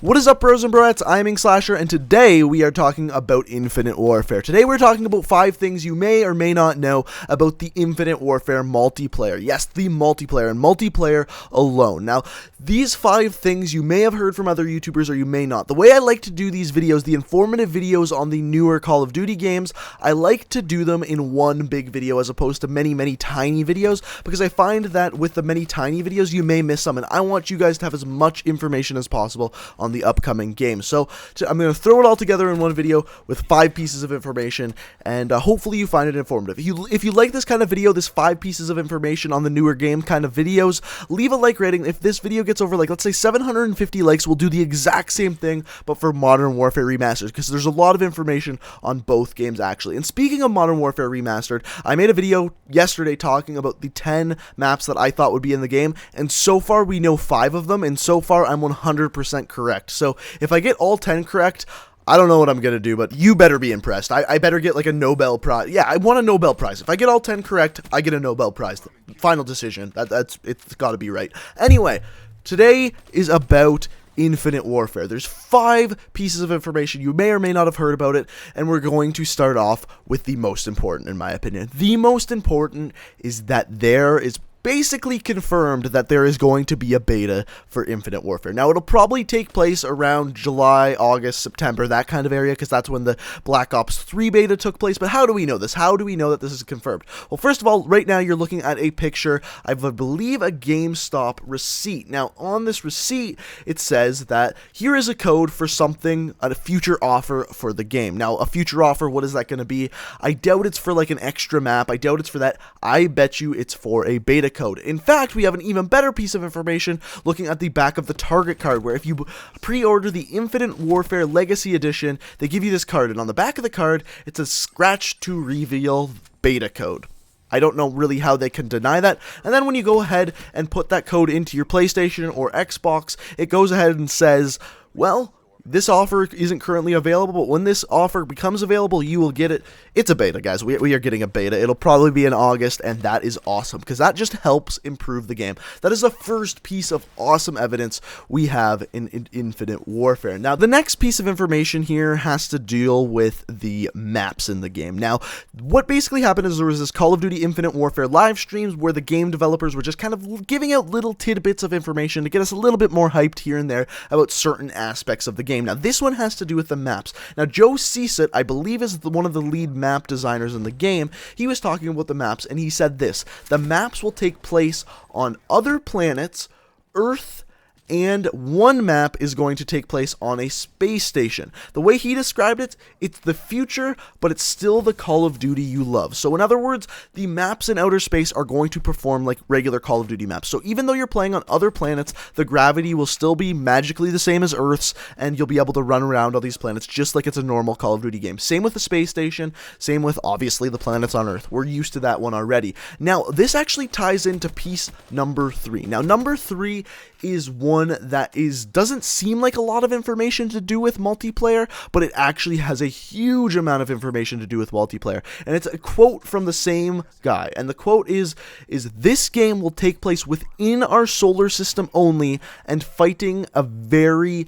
What is up, bros and broettes? I'm Inkslasher, and today we are talking about Infinite Warfare. Today we're talking about 5 things you may or may not know about the Infinite Warfare multiplayer. Yes, the multiplayer, and multiplayer alone. Now, these 5 things you may have heard from other YouTubers or you may not. The way I like to do these videos, the informative videos on the newer Call of Duty games, I like to do them in one big video as opposed to many tiny videos, because I find that with the many tiny videos, you may miss some, and I want you guys to have as much information as possible on the upcoming game. So I'm going to throw it all together in one video with 5 pieces of information, and hopefully you find it informative. If you like this kind of video, this 5 pieces of information on the newer game kind of videos, leave a like rating. If this video gets over, like, let's say 750 likes, we'll do the exact same thing, but for Modern Warfare Remastered, because there's a lot of information on both games, actually. And speaking of Modern Warfare Remastered, I made a video yesterday talking about the 10 maps that I thought would be in the game, and so far we know 5 of them, and so far I'm 100% correct. So if I get all 10 correct, I don't know what I'm going to do, but you better be impressed. I better get like a Nobel Prize. Yeah, I want a Nobel Prize. If I get all 10 correct, I get a Nobel Prize. Final decision. It's got to be right. Anyway, today is about Infinite Warfare. There's 5 pieces of information. You may or may not have heard about it, and we're going to start off with the most important, in my opinion. The most important is that there is basically confirmed that there is going to be a beta for Infinite Warfare. Now, it'll probably take place around July, August, September, that kind of area, because that's when the Black Ops 3 beta took place. But how do we know this? How do we know that this is confirmed? Well, first of all, right now you're looking at a picture, I believe a GameStop receipt. Now, on this receipt, it says that here is a code for something, a future offer for the game. Now, a future offer, what is that going to be? I doubt it's for like an extra map. I doubt it's for that. I bet you it's for a beta code. In fact, we have an even better piece of information looking at the back of the target card, where if you pre-order the Infinite Warfare Legacy Edition, they give you this card, and on the back of the card, it says scratch to reveal beta code. I don't know really how they can deny that. And then when you go ahead and put that code into your PlayStation or Xbox, it goes ahead and says, well, this offer isn't currently available, but when this offer becomes available, you will get it. It's a beta, guys. We are getting a beta. It'll probably be in August, and that is awesome, because that just helps improve the game. That is the first piece of awesome evidence we have in Infinite Warfare. Now, the next piece of information here has to deal with the maps in the game. Now, what basically happened is there was this Call of Duty Infinite Warfare live streams where the game developers were just kind of giving out little tidbits of information to get us a little bit more hyped here and there about certain aspects of the game. Now, this one has to do with the maps. Now, Joe Ceasat, I believe, is one of the lead map designers in the game. He was talking about the maps, and he said this: the maps will take place on other planets, Earth, and one map is going to take place on a space station. The way he described it, it's the future, but it's still the Call of Duty you love. So in other words, the maps in outer space are going to perform like regular Call of Duty maps. So even though you're playing on other planets, the gravity will still be magically the same as Earth's, and you'll be able to run around all these planets just like it's a normal Call of Duty game. Same with the space station, same with, obviously, the planets on Earth. We're used to that one already. Now, this actually ties into piece number 3. Now, number 3 is one that doesn't seem like a lot of information to do with multiplayer, but it actually has a huge amount of information to do with multiplayer. And it's a quote from the same guy. And the quote is this game will take place within our solar system only and fighting a very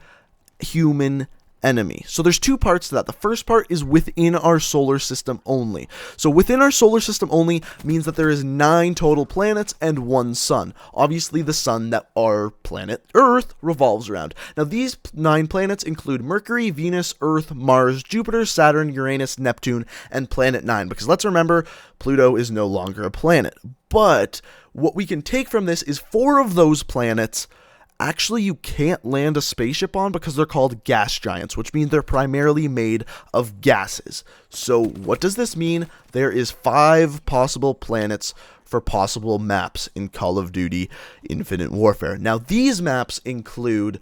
human enemy. So there's 2 parts to that. The first part is within our solar system only. So within our solar system only means that there is 9 total planets and 1 sun. Obviously the sun that our planet Earth revolves around. Now these 9 planets include Mercury, Venus, Earth, Mars, Jupiter, Saturn, Uranus, Neptune, and Planet 9. Because let's remember, Pluto is no longer a planet. But what we can take from this is 4 of those planets actually you can't land a spaceship on because they're called gas giants, which means they're primarily made of gases. So what does this mean? There is 5 possible planets for possible maps in Call of Duty Infinite Warfare. Now, these maps include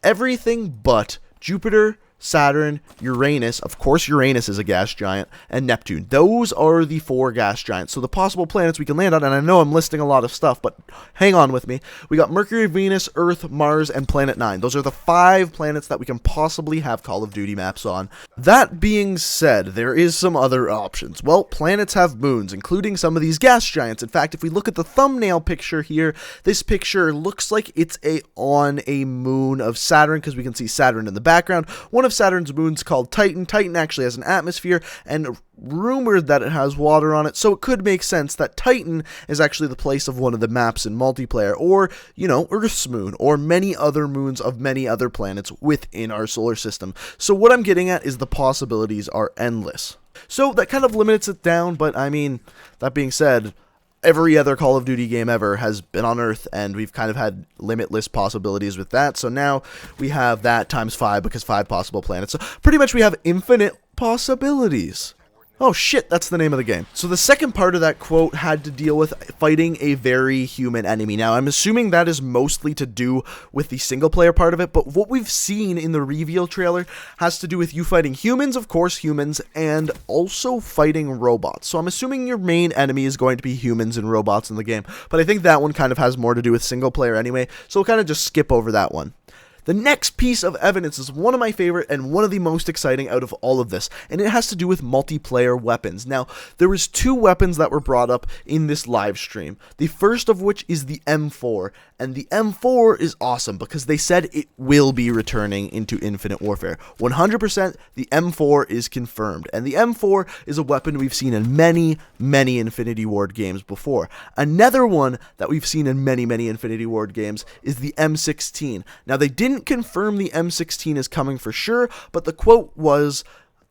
everything but Jupiter, Saturn, Uranus, of course Uranus is a gas giant, and Neptune. Those are the 4 gas giants. So the possible planets we can land on, and I know I'm listing a lot of stuff, but hang on with me. We got Mercury, Venus, Earth, Mars, and Planet 9. Those are the 5 planets that we can possibly have Call of Duty maps on. That being said, there is some other options. Well, planets have moons, including some of these gas giants. In fact, if we look at the thumbnail picture here, this picture looks like it's on a moon of Saturn, because we can see Saturn in the background. One of Saturn's moons called Titan. Titan actually has an atmosphere and rumored that it has water on it, so it could make sense that Titan is actually the place of one of the maps in multiplayer, or, you know, Earth's moon, or many other moons of many other planets within our solar system. So what I'm getting at is the possibilities are endless. So that kind of limits it down, but I mean, that being said, every other Call of Duty game ever has been on Earth, and we've kind of had limitless possibilities with that. So now we have that times 5, because 5 possible planets. So pretty much we have infinite possibilities. Oh shit, that's the name of the game. So the second part of that quote had to deal with fighting a very human enemy. Now, I'm assuming that is mostly to do with the single player part of it, but what we've seen in the reveal trailer has to do with you fighting humans, of course humans, and also fighting robots. So I'm assuming your main enemy is going to be humans and robots in the game, but I think that one kind of has more to do with single player anyway, so we'll kind of just skip over that one. The next piece of evidence is one of my favorite and one of the most exciting out of all of this, and it has to do with multiplayer weapons. Now, there was 2 weapons that were brought up in this live stream. The first of which is the M4, and the M4 is awesome because they said it will be returning into Infinite Warfare. 100% the M4 is confirmed, and the M4 is a weapon we've seen in many, many Infinity Ward games before. Another one that we've seen in many, many Infinity Ward games is the M16. Now, they didn't confirm the M16 is coming for sure, but the quote was,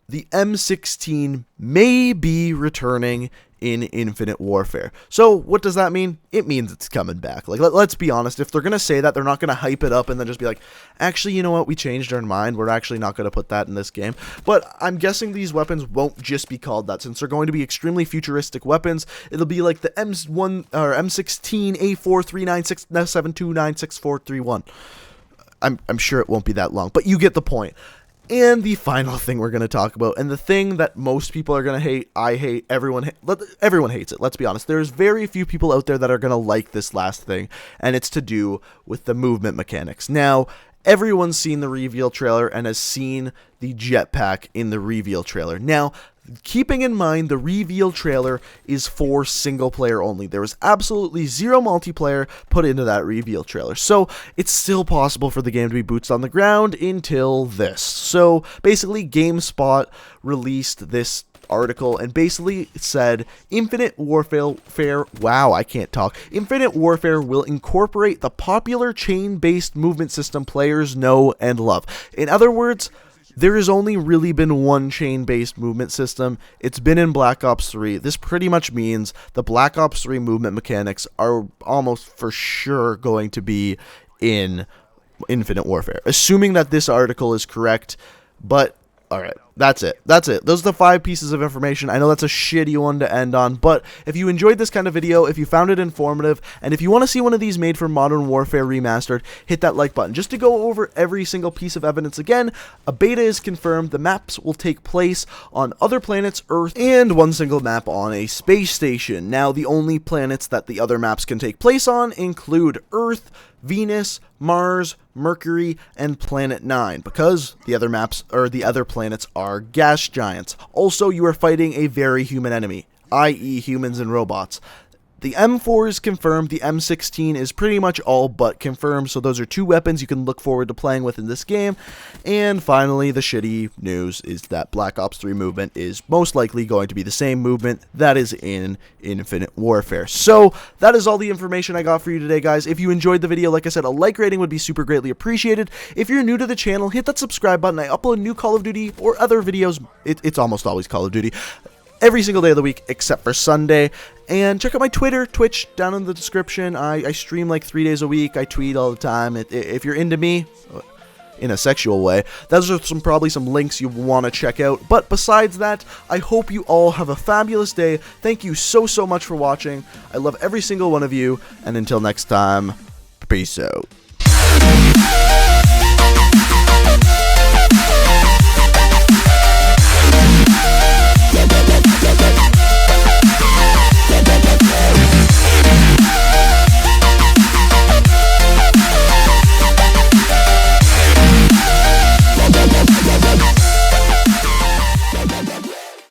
the M16 may be returning in Infinite Warfare. So what does that mean? It means it's coming back. Like, let's be honest, if they're going to say that, they're not going to hype it up and then just be like, actually, you know what, we changed our mind, we're actually not going to put that in this game. But I'm guessing these weapons won't just be called that, since they're going to be extremely futuristic weapons. It'll be like the M1 or M16 A4396729641. I'm sure it won't be that long, but you get the point. And the final thing we're going to talk about, and the thing that most people are going to hate, I hate, everyone hates it, let's be honest. There's very few people out there that are going to like this last thing, and it's to do with the movement mechanics. Now, everyone's seen the reveal trailer and has seen the jetpack in the reveal trailer. Now, keeping in mind the reveal trailer is for single player only. There was absolutely 0 multiplayer put into that reveal trailer. So it's still possible for the game to be boots on the ground until this. So basically GameSpot released this article and basically said Infinite Warfare, Infinite Warfare will incorporate the popular chain-based movement system players know and love. In other words, there has only really been one chain-based movement system. It's been in Black Ops 3. This pretty much means the Black Ops 3 movement mechanics are almost for sure going to be in Infinite Warfare, assuming that this article is correct. But alright, that's it. Those are the 5 pieces of information. I know that's a shitty one to end on, but if you enjoyed this kind of video, if you found it informative, and if you want to see one of these made for Modern Warfare Remastered, hit that like button. Just to go over every single piece of evidence again, a beta is confirmed. The maps will take place on other planets, Earth, and one single map on a space station. Now, the only planets that the other maps can take place on include Earth, Venus, Mars, Mercury, and Planet 9, because the other maps, or the other planets, are gas giants. Also, you are fighting a very human enemy, i.e. humans and robots. The M4 is confirmed, the M16 is pretty much all but confirmed, so those are 2 weapons you can look forward to playing with in this game. And finally, the shitty news is that Black Ops 3 movement is most likely going to be the same movement that is in Infinite Warfare. So, that is all the information I got for you today, guys. If you enjoyed the video, like I said, a like rating would be super greatly appreciated. If you're new to the channel, hit that subscribe button. I upload new Call of Duty or other videos. It's almost always Call of Duty every single day of the week except for Sunday. And check out my Twitter, Twitch, down in the description. I stream like 3 days a week. I tweet all the time. If you're into me in a sexual way, those are probably some links you want to check out. But besides that, I hope you all have a fabulous day. Thank you so much for watching. I love every single one of you. And until next time, peace out.